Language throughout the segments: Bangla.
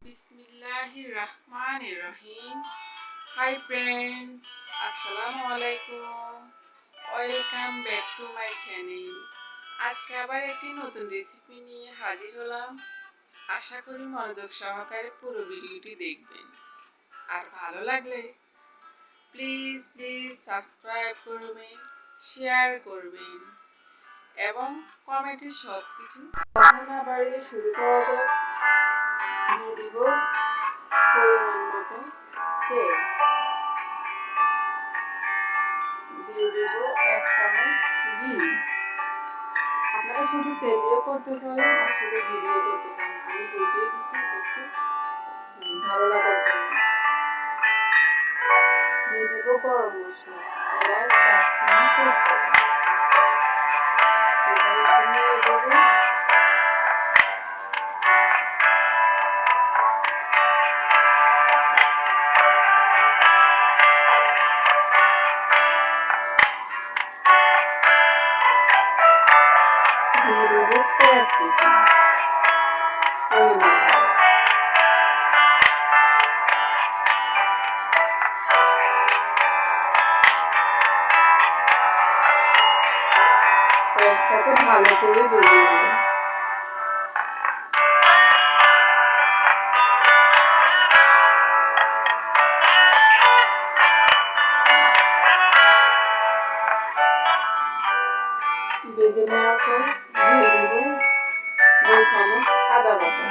Bismillahirrahmanirrahim. Hi friends, Assalamualaikum. Welcome back to my channel. আজকে আবার একটি নতুন রেসিপি নিয়ে হাজির হলাম। আশা করি মনোযোগ সহকারে পুরো ভিডিওটি দেখবেন। আর ভালো লাগলে প্লিজ সাবস্ক্রাইব করবেন, শেয়ার করবেন এবং কমেন্টে সবকিছু কথা না বাড়িয়ে শুরু করা যাক। দিয়ে দিব পরিমাণ মতো তেল, দিয়ে দেব 1 চামচ ঘি। আপনারা শুধু তেল দিয়ে করতে পারেন আর শুধু ঘি দিয়ে করতে পারেন। আমি দুটোই দিচ্ছি একটু ভালো লাগার জন্য। দিয়ে দেব গরম মশলা, এলাচ 4 চামচ তেজপাতা। এখানে একটু নিয়ে দেব। দিয়ে দেব পেঁয়াজ কুচি পরিমাণ। পেঁয়াজটাকে ভালো করে ভেজে নেব। ভেজে নেওয়ার পর দিয়ে দেব 2 চামচ আদা বাটা।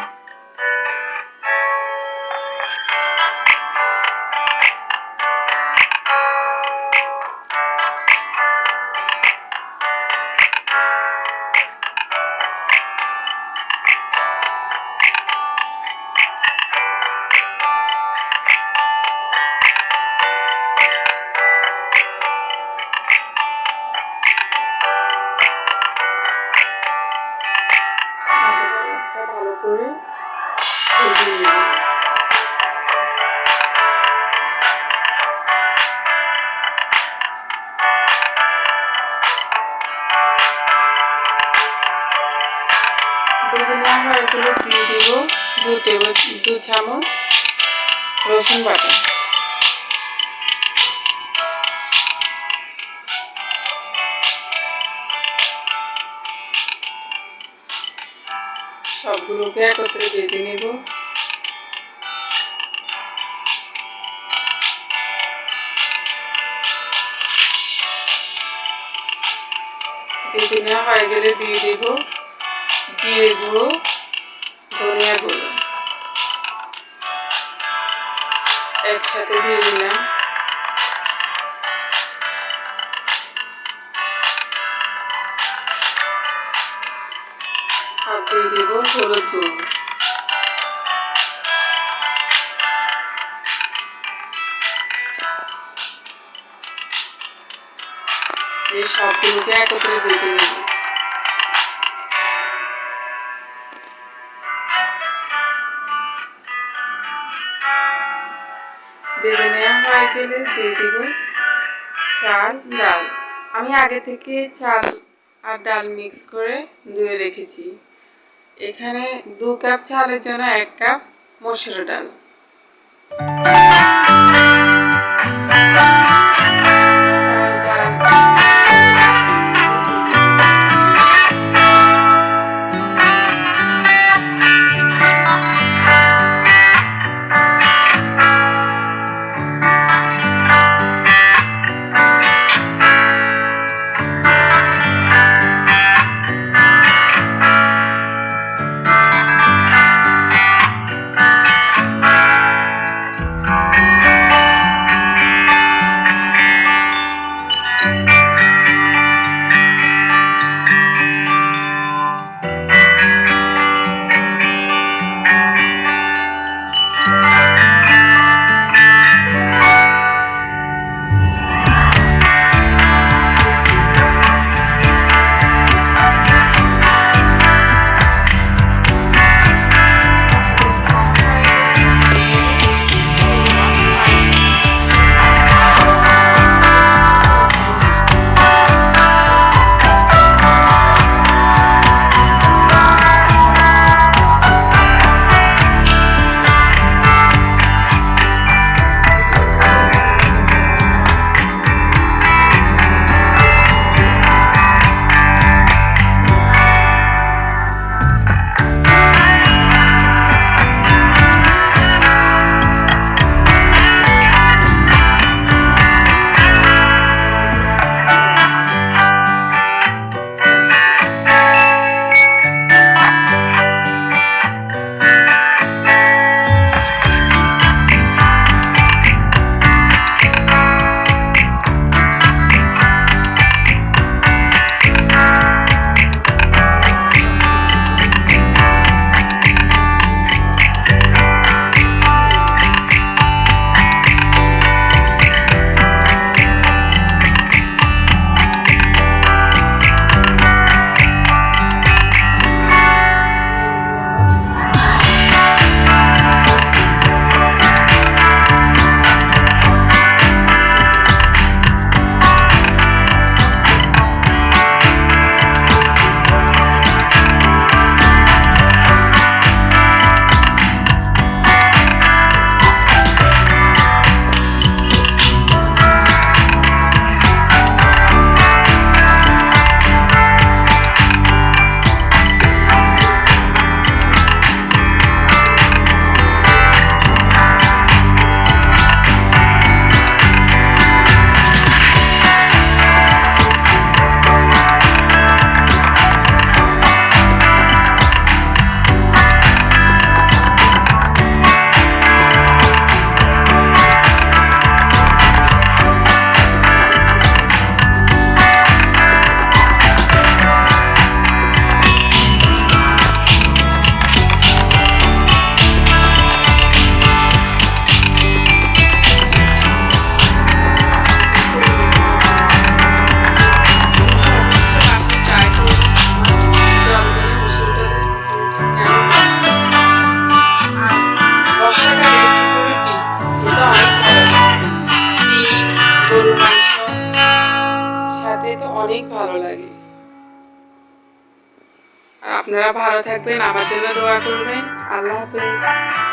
ভালো করে ভেজে নেব। ভেজে নেওয়া হয়ে গেলে দিয়ে দেব 2 চামচ রসুন বাটা। সবগুলোকে একত্রে ভেজে নেব। ভেজে নেওয়া হয়ে গেলে দিয়ে দেব জিরে গুঁড়ো, ধনিয়া গুঁড়ো একসাথে দিয়ে দিলাম। আর দিয়ে দেব হলুদ গুঁড়ো। এই সবগুলোকে একত্রে ভেজে নেব। ভেজে নেওয়া হয়ে গেলে দিয়ে দেব চাল, ডাল। আমি আগে থেকে চাল আর ডাল মিক্স করে ধুয়ে রেখেছি। এখানে 2 কাপ চালের জন্য 1 কাপ মসুর ডাল। অনেক ভালো লাগে। আর আপনারা ভালো থাকবেন, আমার জন্য দোয়া করবেন। আল্লাহ হাফেজ।